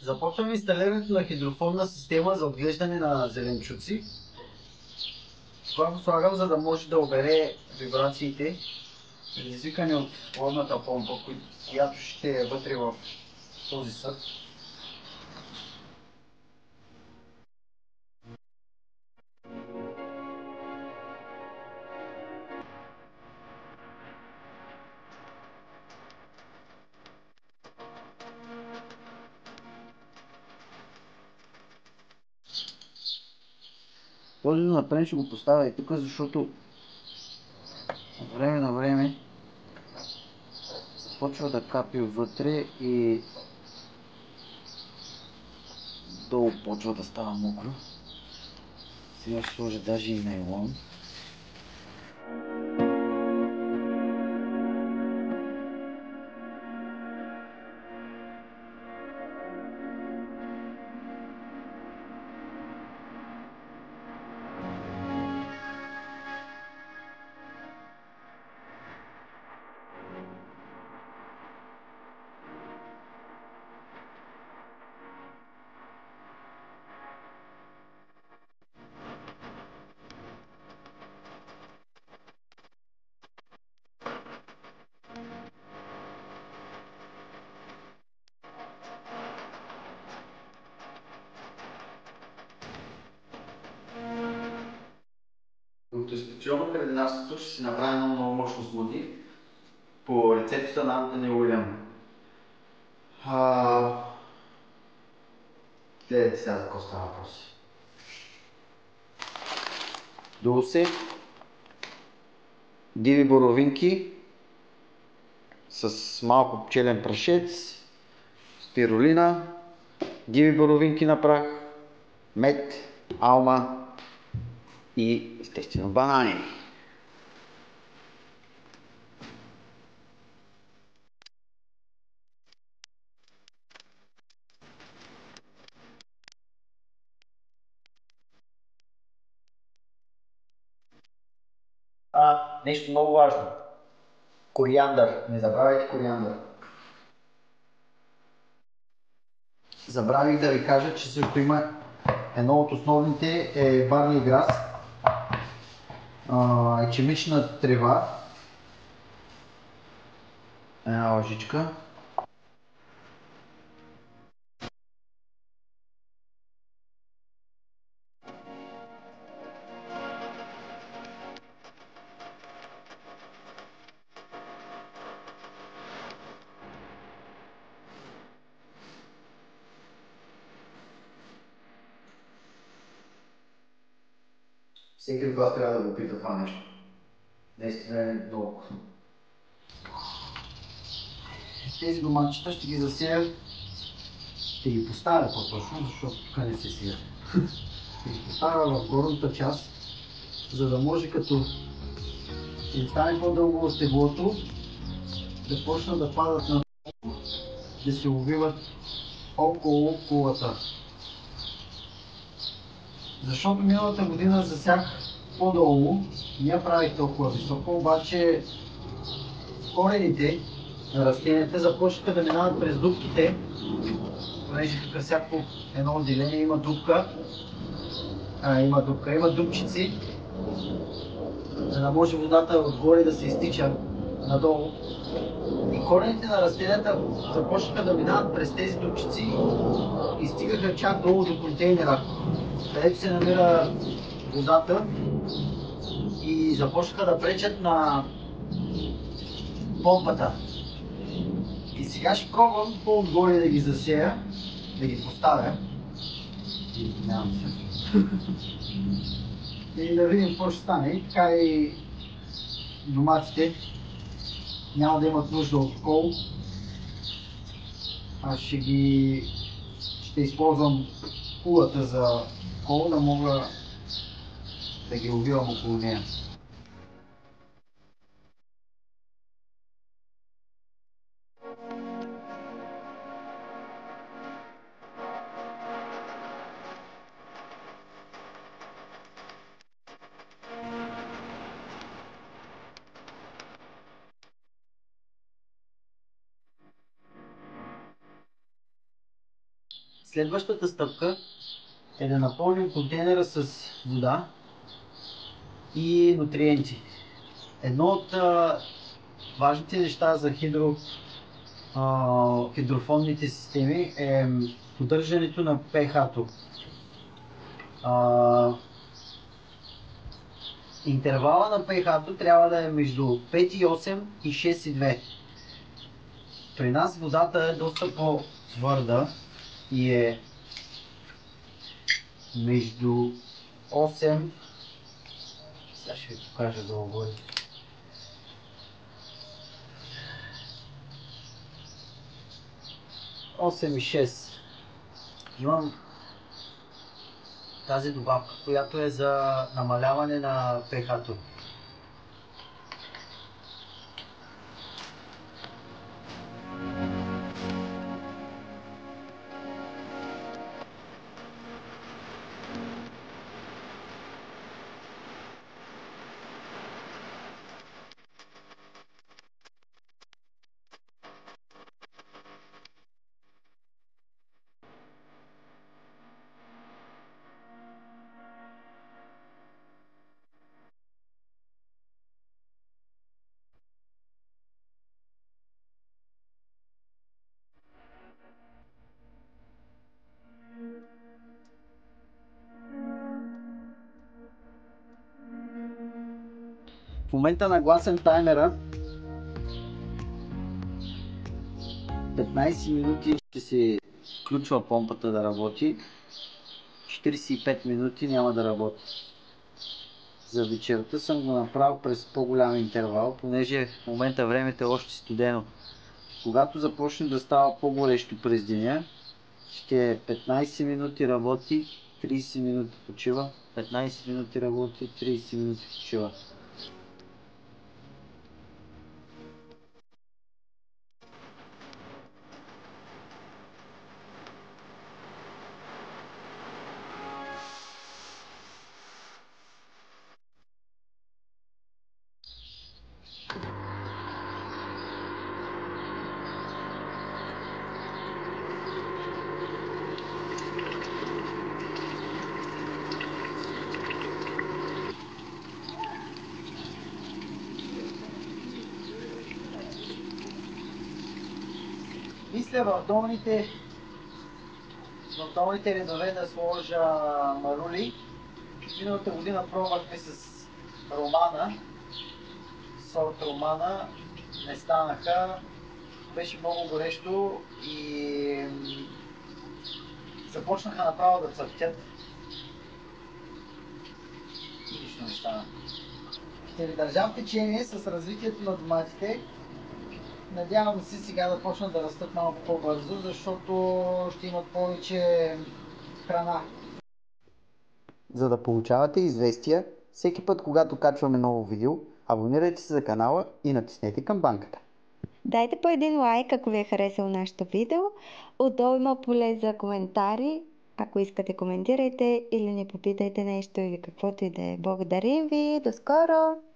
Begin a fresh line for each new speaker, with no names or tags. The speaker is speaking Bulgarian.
Започваме инсталирането на хидрофонна система за отглеждане на зеленчуци. Това го слагам, за да може да обере вибрациите, предизвикани от водната помпа, която ще е вътре в този съд. Този напред ще го поставя и тук, защото от време на време започва да капи вътре и долу почва да става мокро. Сега ще сложа даже и найлон. От инспекционно кандидатството ще си направя едно много мощно смути по рецептата на Антони Уилям. Гледайте сега за какво става въпрос. Дулсе, диви боровинки с малко пчелен прашец, спирулина, диви боровинки на прах, мед, алма и естествено банани. Нещо много важно. Кориандър. Не забравяйте кориандър. Забравих да ви кажа, че също има едно от основните е барния грас, ечемична трева, една лъжичка. Всеки от вас трябва да го пита това нещо. Наистина е много вкусно. Тези доматчета ще ги засея, ще ги поставя по-точно, защото тук не се сеят. Ще ги поставя в горната част, за да може като им стане по-дълго от стеблото, да почнат да падат на да се увиват около кулата. Защото миналата година засях по-долу, не я правих толкова високо, обаче корените на растенията започнаха да минават през дупките, понеже тук всяко едно отделение има дупка, има дупчици, за да може водата отгоре да се изтича надолу. И корените на растенията започнаха да минават през тези дупчици и стигаха чак долу до контейнера, където се намира водата, и започнаха да пречат на помпата. И сега ще пробвам по-отгоре да ги засея, да ги поставя. И да видим какво ще стане. И така и доматите няма да имат нужда от кол. Аз ще използвам кулата за кол, да мога да ги увивам около нея. Следващата стъпка е да напълним контейнера с вода и нутриенти. Едно от важните неща за хидрофонните системи е поддържането на pH-то. Интервала на pH-то трябва да е между 5,8 и 6,2. При нас водата е доста по-твърда и е между 8. Сега ще ви покажа долу-горе. Осем и 6. Имам тази добавка, която е за намаляване на pH-то. В момента нагласям таймера. 15 минути ще се включва помпата да работи. 45 минути няма да работи. За вечерта съм го направил през по-голям интервал, понеже в момента времето е още студено. Когато започне да става по-горещо през деня, ще е 15 минути работи, 30 минути почива, 15 минути работи, 30 минути почива. Мисля в долните редове да сложа марули. Миналата година пробвахме с романа, сорт романа, не станаха, беше много горещо и започнаха направо да цъфтят и нищо не стана. Ще ви държа в течение с развитието на доматите. Надявам се сега да почнат да растат малко по-бързо, защото ще имат повече храна. За да получавате известия всеки път, когато качваме ново видео, абонирайте се за канала и натиснете камбанката.
Дайте по един лайк, ако ви е харесало нашето видео. Отдолу има поле за коментари. Ако искате, коментирайте или ни попитайте нещо или каквото и да е. Благодарим ви! До скоро!